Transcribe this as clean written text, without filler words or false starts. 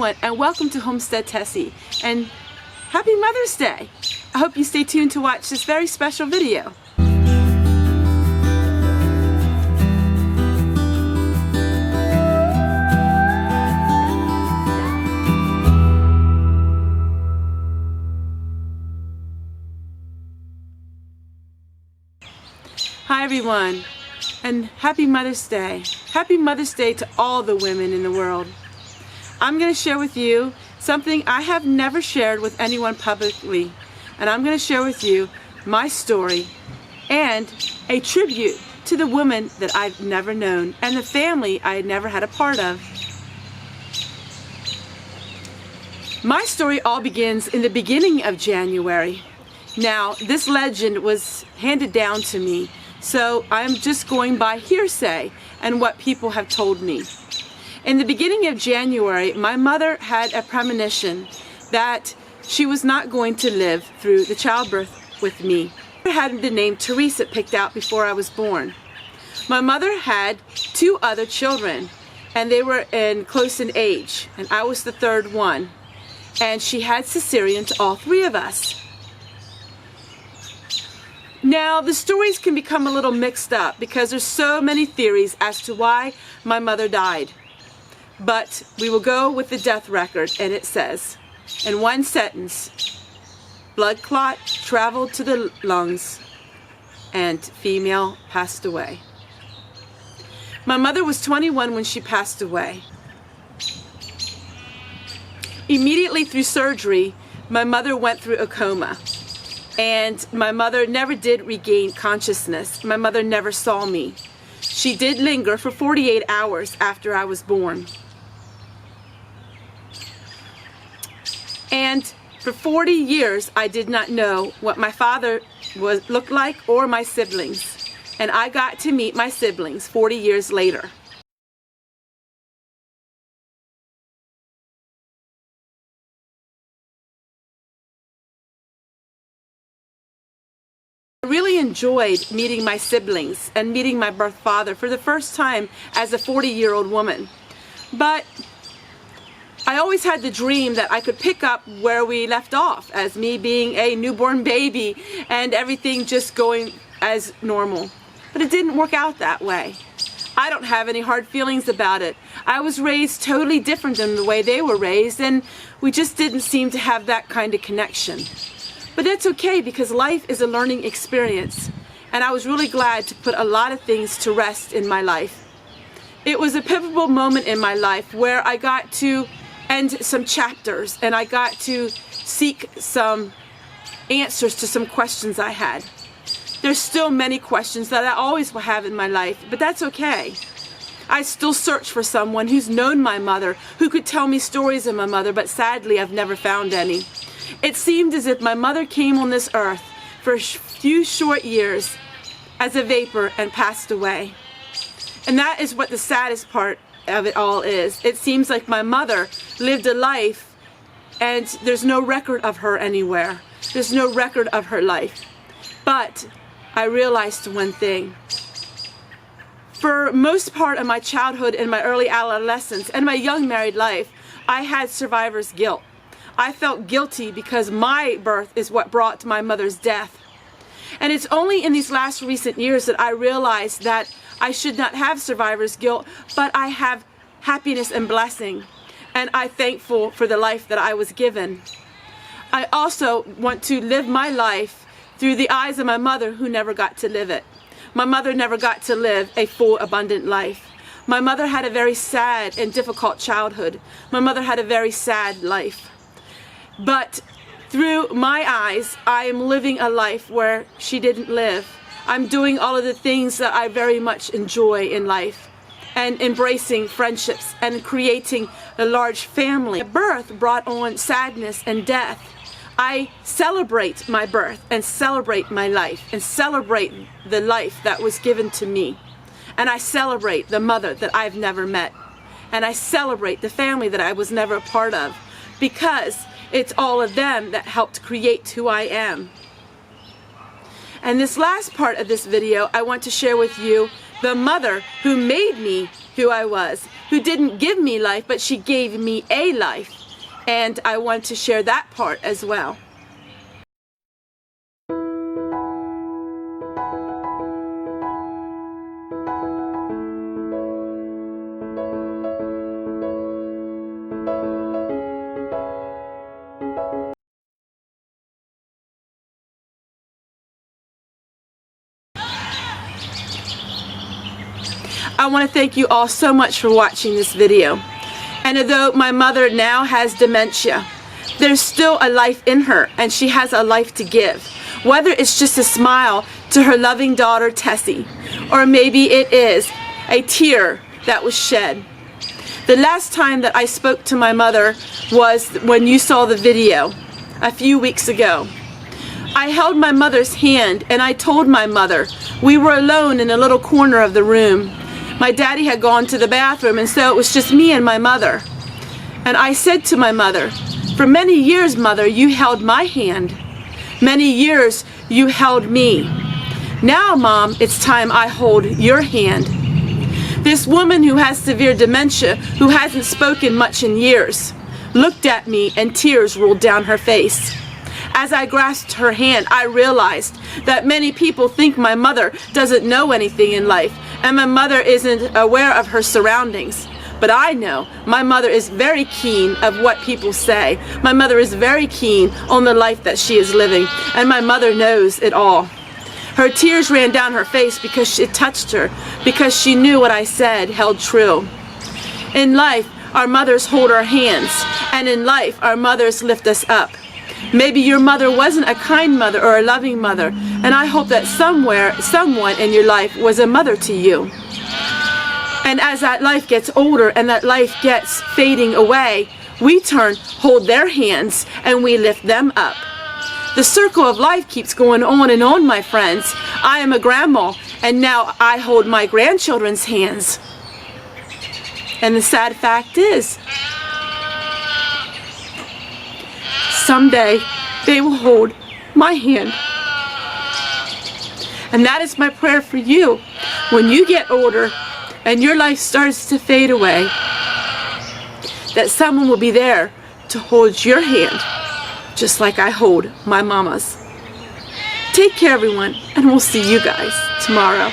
everyone, and welcome to Homestead Tessie, and happy Mother's Day. I hope you stay tuned to watch this very special video. Hi everyone, and happy Mother's Day. Happy Mother's Day to all the women in the world. I'm going to share with you something I have never shared with anyone publicly, and I'm going to share with you my story and a tribute to the woman that I've never known and the family I had never had a part of. My story all begins in the beginning of January. Now, this legend was handed down to me, so I'm just going by hearsay and what people have told me. In the beginning of January, my mother had a premonition that she was not going to live through the childbirth with me. I had the name Teresa picked out before I was born. My mother had two other children, and they were close in age, and I was the third one. And she had cesarean to all three of us. Now, the stories can become a little mixed up because there's so many theories as to why my mother died. But we will go with the death record, and it says, in one sentence, blood clot traveled to the lungs and female passed away. My mother was 21 when she passed away. Immediately through surgery, my mother went through a coma. And my mother never did regain consciousness. My mother never saw me. She did linger for 48 hours after I was born. And for 40 years, I did not know what my father looked like or my siblings. And I got to meet my siblings 40 years later. I really enjoyed meeting my siblings and meeting my birth father for the first time as a 40-year-old woman. But I always had the dream that I could pick up where we left off, as me being a newborn baby and everything just going as normal. But it didn't work out that way. I don't have any hard feelings about it. I was raised totally different than the way they were raised, and we just didn't seem to have that kind of connection. But that's okay, because life is a learning experience, and I was really glad to put a lot of things to rest in my life. It was a pivotal moment in my life where I got to end some chapters, and I got to seek some answers to some questions I had. There's still many questions that I always will have in my life, but that's okay. I still search for someone who's known my mother, who could tell me stories of my mother, but sadly I've never found any. It seemed as if my mother came on this earth for a few short years as a vapor and passed away. And that is what the saddest part of it all is. It seems like my mother lived a life and there's no record of her anywhere. There's no record of her life. But I realized one thing. For most part of my childhood and my early adolescence and my young married life, I had survivor's guilt. I felt guilty because my birth is what brought my mother's death. And it's only in these last recent years that I realized that I should not have survivor's guilt, but I have happiness and blessing. And I'm thankful for the life that I was given. I also want to live my life through the eyes of my mother, who never got to live it. My mother never got to live a full, abundant life. My mother had a very sad and difficult childhood. My mother had a very sad life. But through my eyes, I am living a life where she didn't live. I'm doing all of the things that I very much enjoy in life, and embracing friendships and creating a large family. Birth brought on sadness and death. I celebrate my birth and celebrate my life and celebrate the life that was given to me. And I celebrate the mother that I've never met. And I celebrate the family that I was never a part of, because it's all of them that helped create who I am. And this last part of this video, I want to share with you the mother who made me who I was, who didn't give me life, but she gave me a life. And I want to share that part as well. I want to thank you all so much for watching this video. And although my mother now has dementia, there's still a life in her, and she has a life to give. Whether it's just a smile to her loving daughter Tessie, or maybe it is a tear that was shed. The last time that I spoke to my mother was when you saw the video a few weeks ago. I held my mother's hand and I told my mother we were alone in a little corner of the room. My daddy had gone to the bathroom, and so it was just me and my mother. And I said to my mother, for many years, Mother, you held my hand. Many years you held me. Now, Mom, it's time I hold your hand. This woman who has severe dementia, who hasn't spoken much in years, looked at me and tears rolled down her face. As I grasped her hand, I realized that many people think my mother doesn't know anything in life, and my mother isn't aware of her surroundings. But I know my mother is very keen of what people say. My mother is very keen on the life that she is living, and my mother knows it all. Her tears ran down her face because it touched her, because she knew what I said held true. In life, our mothers hold our hands, and in life, our mothers lift us up. Maybe your mother wasn't a kind mother or a loving mother, and I hope that somewhere, someone in your life was a mother to you. And as that life gets older and that life gets fading away, we hold their hands and we lift them up. The circle of life keeps going on and on, my friends. I am a grandma, and now I hold my grandchildren's hands. And the sad fact is, someday they will hold my hand. And that is my prayer for you. When you get older and your life starts to fade away, that someone will be there to hold your hand, just like I hold my mama's. Take care, everyone, and we'll see you guys tomorrow.